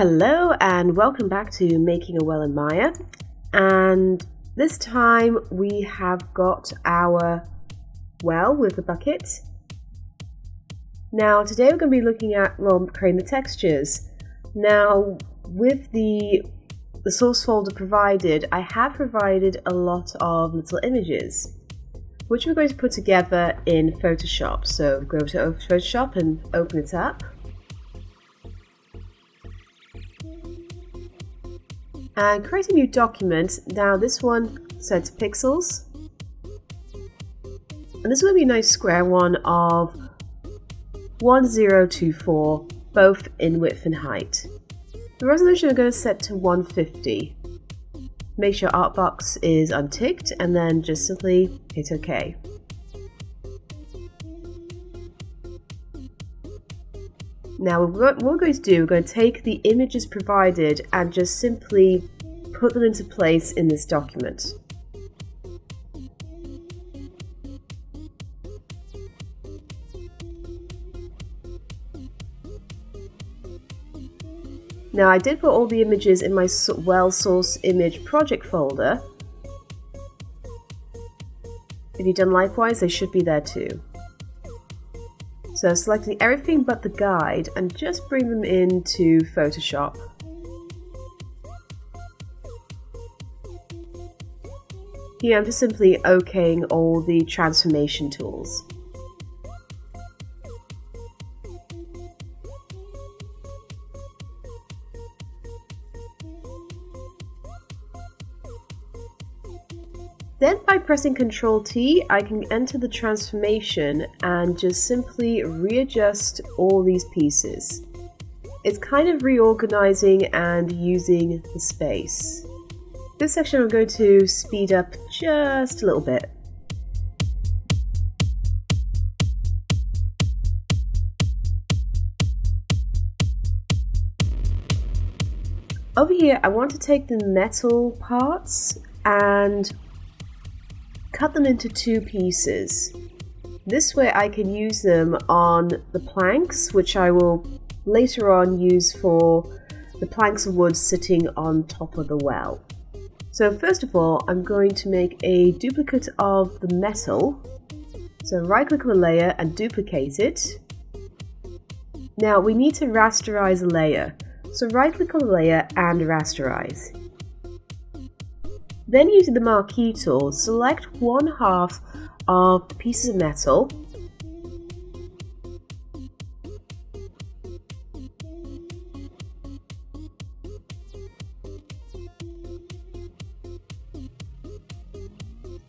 Hello and welcome back to Making a Well in Maya, and this time we have got our well with the bucket. Now today we're going to be looking at creating the textures. Now with the source folder provided, I have provided a lot of little images which we're going to put together in Photoshop. So go to Photoshop and open it up. And create a new document. Now this one set to pixels. And this will be a nice square one of 1024, both in width and height. The resolution I'm going to set to 150. Make sure Artbox is unticked and then just simply hit OK. Now what we're going to do, we're going to take the images provided and just simply put them into place in this document. Now I did put all the images in my well source image project folder. If you've done likewise, they should be there too. So selecting everything but the guide and just bring them into Photoshop. Here I'm just simply okaying all the transformation tools. Then by pressing Ctrl T, I can enter the transformation and just simply readjust all these pieces. It's kind of reorganizing and using the space. This section I'm going to speed up just a little bit. Over here I want to take the metal parts and cut them into two pieces. This way I can use them on the planks, which I will later on use for the planks of wood sitting on top of the well. So first of all, I'm going to make a duplicate of the metal. So right click on a layer and duplicate it. Now we need to rasterize a layer. So right click on the layer and rasterize. Then using the marquee tool, select one half of the pieces of metal.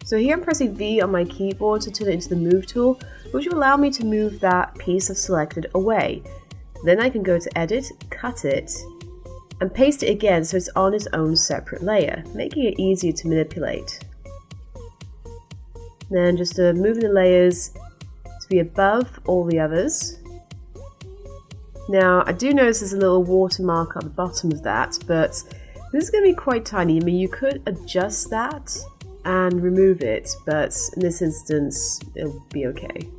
So here I'm pressing V on my keyboard to turn it into the move tool, which will allow me to move that piece I've selected away. Then I can go to edit, cut it, and paste it again so it's on its own separate layer, making it easier to manipulate. Then just moving the layers to be above all the others. Now I do notice there's a little watermark at the bottom of that, but this is going to be quite tiny. I mean, you could adjust that and remove it, but in this instance it'll be okay.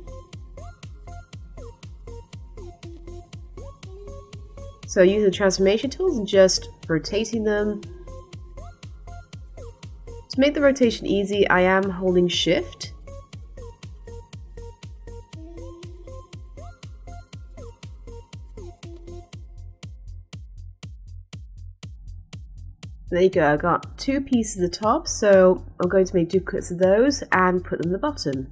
So using the transformation tools and just rotating them. To make the rotation easy, I am holding Shift. There you go, I got two pieces at the top, so I'm going to make duplicates of those and put them at the bottom.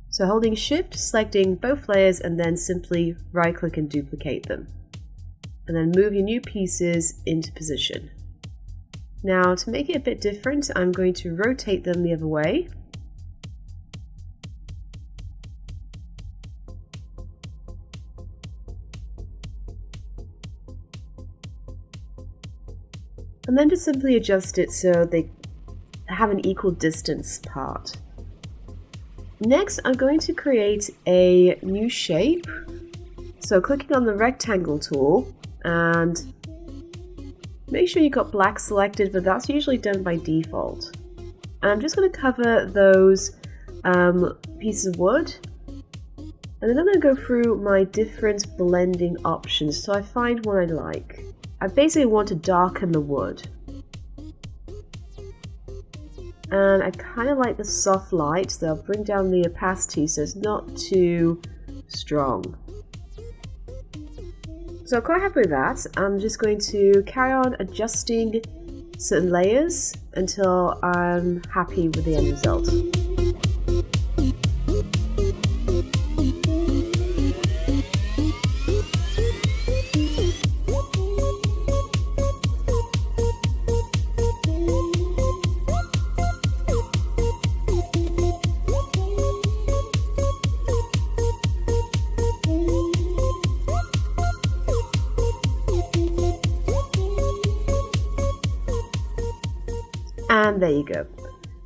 So holding Shift, selecting both layers and then simply right click and duplicate them. And then move your new pieces into position. Now to make it a bit different, I'm going to rotate them the other way. And then just simply adjust it so they have an equal distance apart. Next, I'm going to create a new shape. So clicking on the rectangle tool and make sure you've got black selected, but that's usually done by default. And I'm just going to cover those pieces of wood And then I'm going to go through my different blending options till I find one I like. I basically want to darken the wood. And I kind of like the soft light, so I'll bring down the opacity so it's not too strong. So I'm quite happy with that. I'm just going to carry on adjusting certain layers until I'm happy with the end result. And there you go.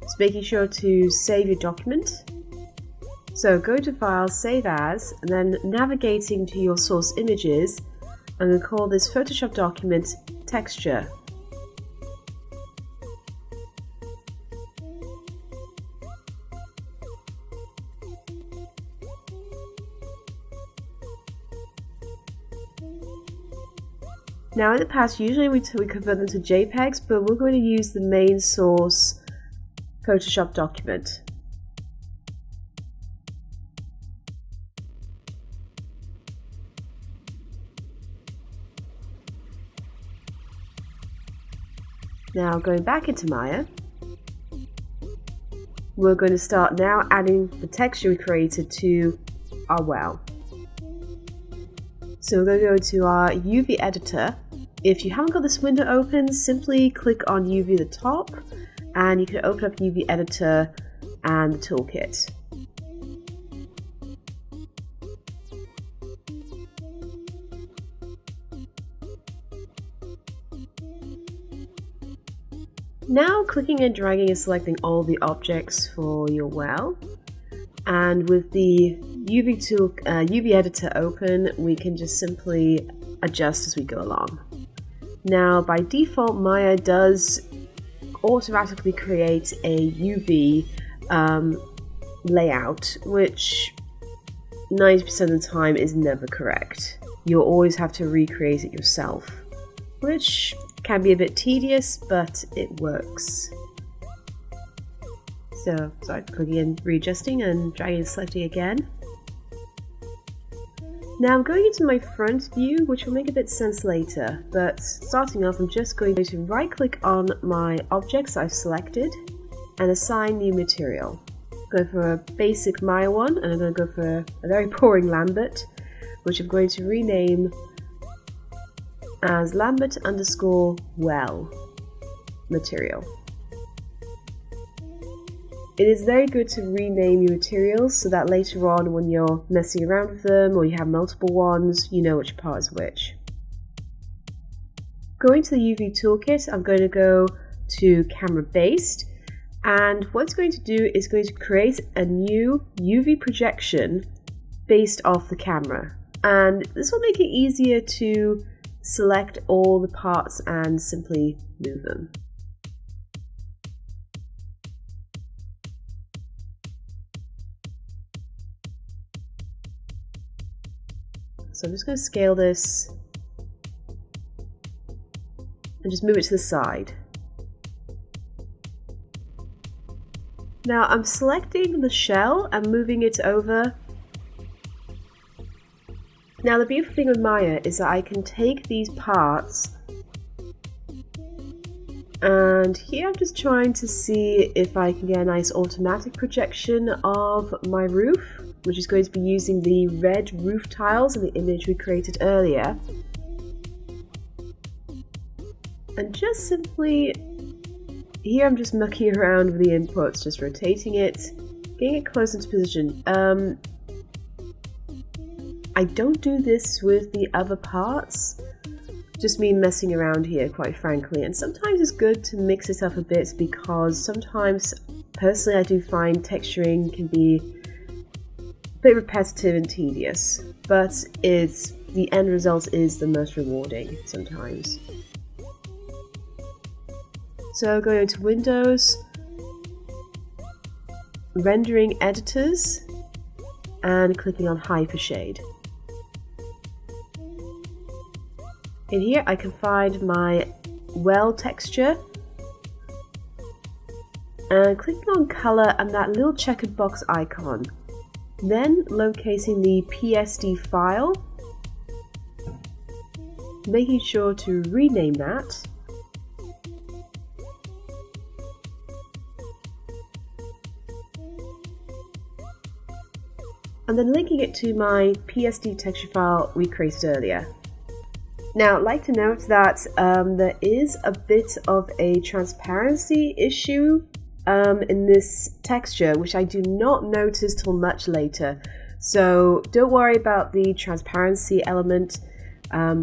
Just making sure to save your document. So go to File, Save As, and then navigating to your source images, I'm going to call this Photoshop document Texture. Now in the past, usually we convert them to JPEGs, but we're going to use the main source Photoshop document. Now going back into Maya, we're going to start now adding the texture we created to our well. So we're going to go to our UV editor. If you haven't got this window open, simply click on UV at the top and you can open up UV editor and the toolkit. Now clicking and dragging and selecting all the objects for your well. And with the UV editor open, we can just simply adjust as we go along. Now, by default, Maya does automatically create a UV layout, which 90% of the time is never correct. You'll always have to recreate it yourself, which can be a bit tedious, but it works. So, sorry, clicking and readjusting and dragging and selecting again. Now I'm going into my front view, which will make a bit sense later, but starting off I'm just going to right click on my objects I've selected and assign new material. Go for a basic Maya one, and I'm going to go for a very boring Lambert, which I'm going to rename as Lambert underscore well material. It is very good to rename your materials so that later on when you're messing around with them or you have multiple ones, you know which part is which. Going to the UV toolkit, I'm going to go to camera based, and what it's going to do is going to create a new UV projection based off the camera. And this will make it easier to select all the parts and simply move them. So I'm just going to scale this and just move it to the side. Now I'm selecting the shell and moving it over. Now the beautiful thing with Maya is that I can take these parts, and here I'm just trying to see if I can get a nice automatic projection of my roof, which is going to be using the red roof tiles in the image we created earlier. And just simply, here I'm just mucking around with the inputs, just rotating it, getting it close into position. I don't do this with the other parts, just me messing around here, quite frankly. And sometimes it's good to mix it up a bit, because sometimes, personally, I do find texturing can be a bit repetitive and tedious, but the end result is the most rewarding sometimes. So going to Windows, Rendering Editors, and clicking on Hypershade. In here I can find my well texture and clicking on color and that little checkered box icon. Then locating the PSD file, making sure to rename that. And then linking it to my PSD texture file we created earlier. Now, I'd like to note that there is a bit of a transparency issue in this texture, which I do not notice till much later. So don't worry about the transparency element.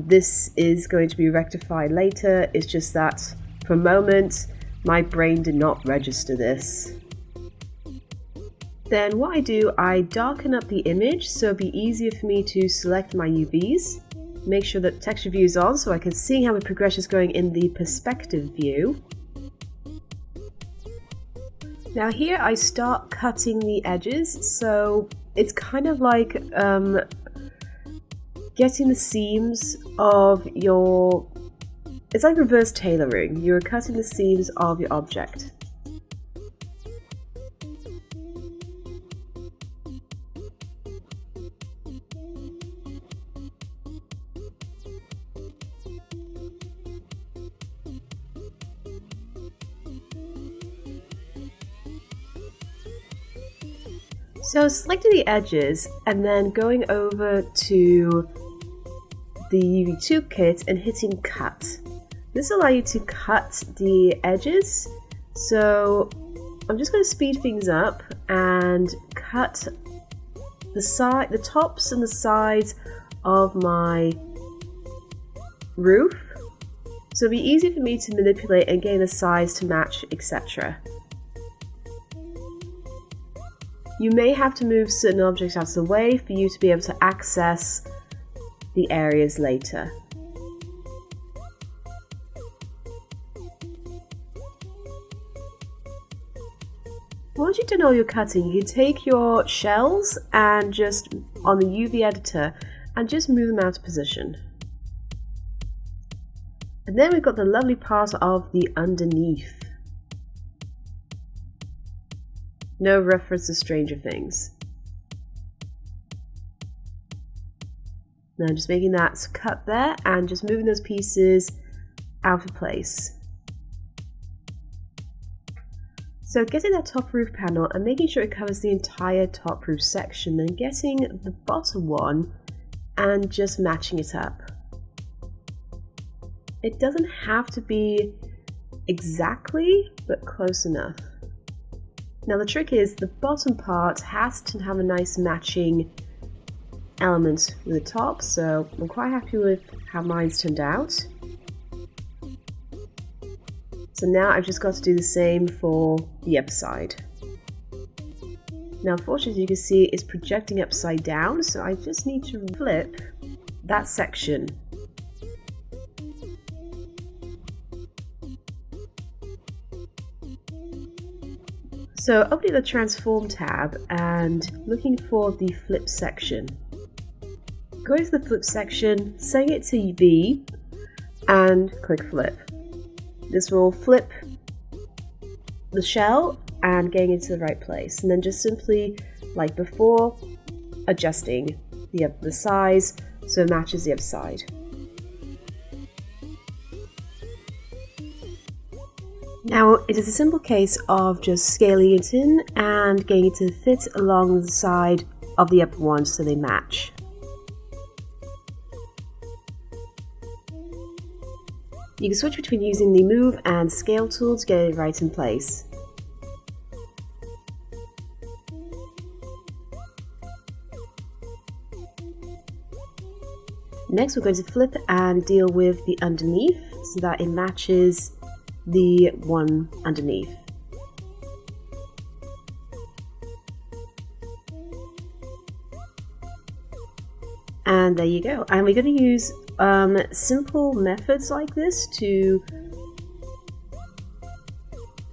This is going to be rectified later. It's just that for a moment, my brain did not register this. Then what I do, I darken up the image so it'll be easier for me to select my UVs. Make sure that texture view is on so I can see how the progression is going in the perspective view. Now here I start cutting the edges, so it's kind of like getting the seams of your... It's like reverse tailoring. You're cutting the seams of your object. So selecting the edges and then going over to the UV toolkit and hitting cut. This will allow you to cut the edges. So I'm just going to speed things up and cut the tops and the sides of my roof. So it'll be easy for me to manipulate and gain the size to match, etc. You may have to move certain objects out of the way for you to be able to access the areas later. Once you've done all your cutting, you can take your shells and just on the UV editor and just move them out of position. And then we've got the lovely part of the underneath. No reference to Stranger Things. Now just making that cut there and just moving those pieces out of place. So getting that top roof panel and making sure it covers the entire top roof section, then getting the bottom one and just matching it up. It doesn't have to be exactly, but close enough. Now the trick is the bottom part has to have a nice matching element with the top, so I'm quite happy with how mine's turned out. So now I've just got to do the same for the upper side. Now unfortunately, as you can see, it's projecting upside down, so I just need to flip that section. So opening the Transform tab and looking for the flip section. Go to the flip section, setting it to V and click flip. This will flip the shell and getting into the right place. And then just simply, like before, adjusting the size so it matches the other side. Now it is a simple case of just scaling it in and getting it to fit along the side of the upper one so they match. You can switch between using the move and scale tool to get it right in place. Next we're going to flip and deal with the underneath so that it matches the one underneath. And there you go. And we're going to use simple methods like this to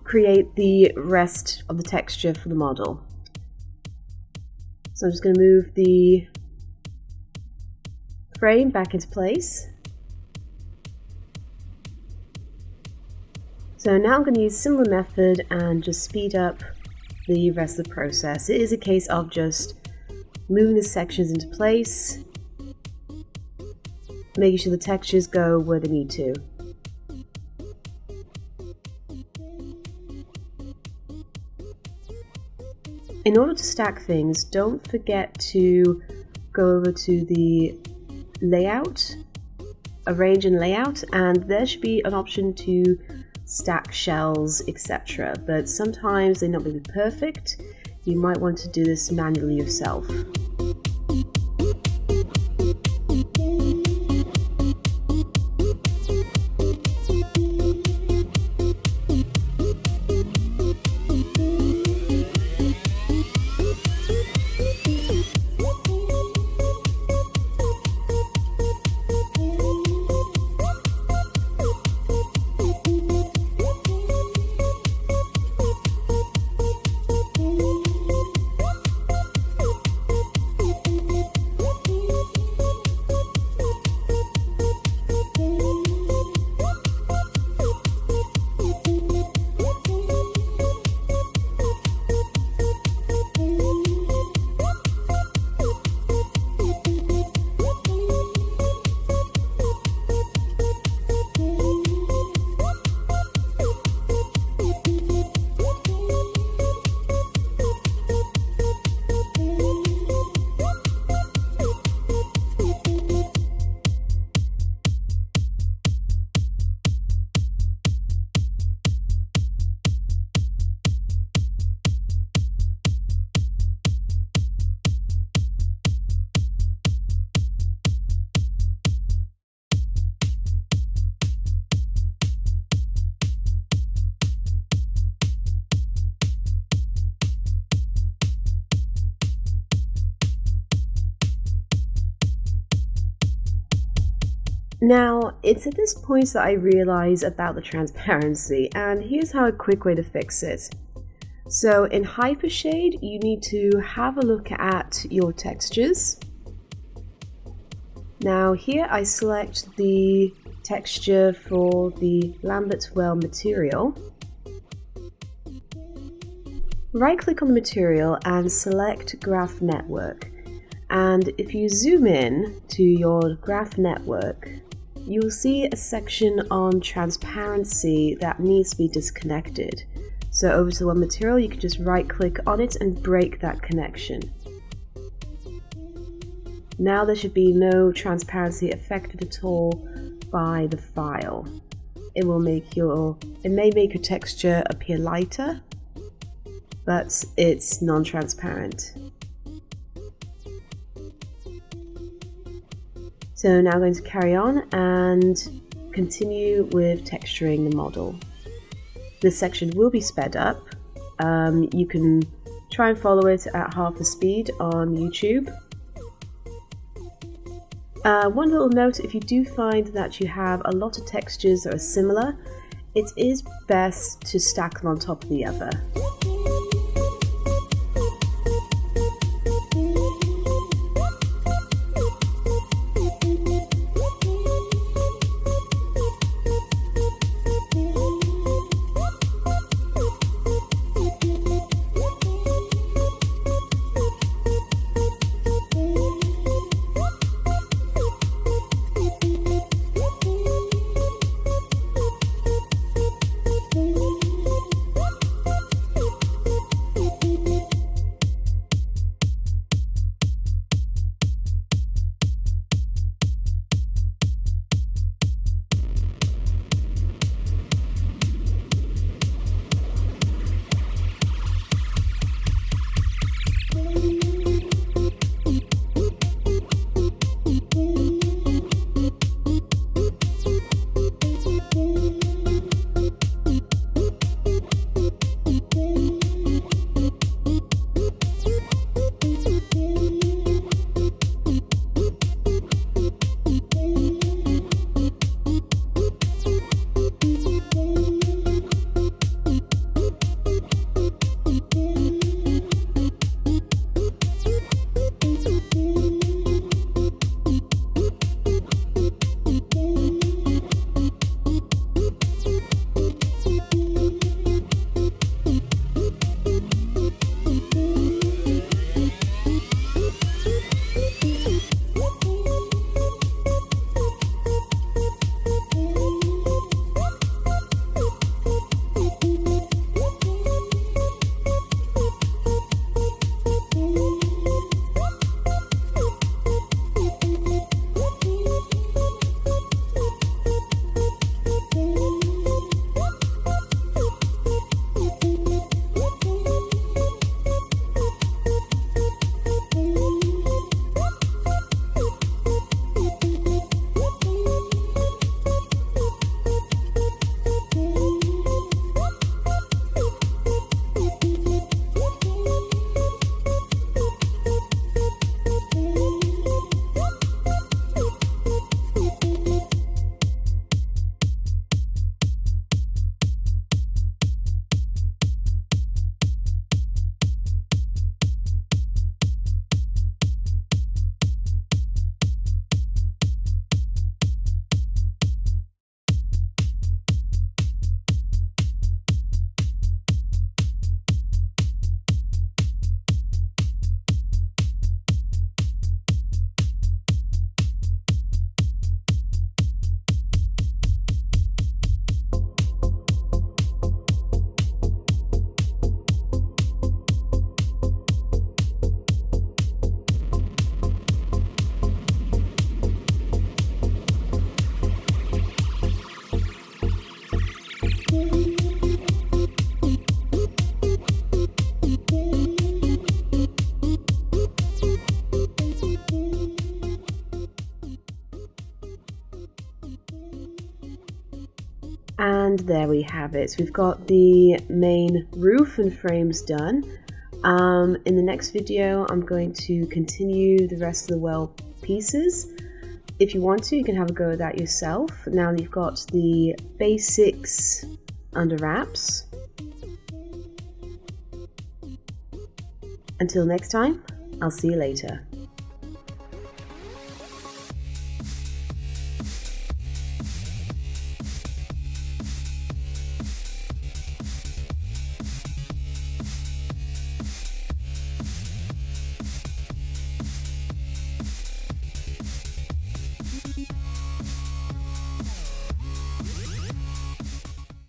create the rest of the texture for the model. So I'm just going to move the frame back into place. So now I'm going to use a similar method and just speed up the rest of the process. It is a case of just moving the sections into place, making sure the textures go where they need to. In order to stack things, don't forget to go over to the layout, arrange and layout, and there should be an option to stack shells, etc. But sometimes they're not going to be perfect. You might want to do this manually yourself. Now, it's at this point that I realize about the transparency, and here's how a quick way to fix it. So in Hypershade, you need to have a look at your textures. Now here I select the texture for the Lambert Well material. Right click on the material and select Graph Network. And if you zoom in to your graph network, you'll see a section on transparency that needs to be disconnected. So over to one material, you can just right click on it and break that connection. Now there should be no transparency affected at all by the file. It may make your texture appear lighter, but it's non-transparent. So now I'm going to carry on and continue with texturing the model. This section will be sped up. You can try and follow it at half the speed on YouTube. One little note, if you do find that you have a lot of textures that are similar, it is best to stack them on top of the other. And there we have it. We've got the main roof and frames done. In the next video, I'm going to continue the rest of the well pieces. If you want to, you can have a go at that yourself. Now that you've got the basics under wraps. Until next time, I'll see you later.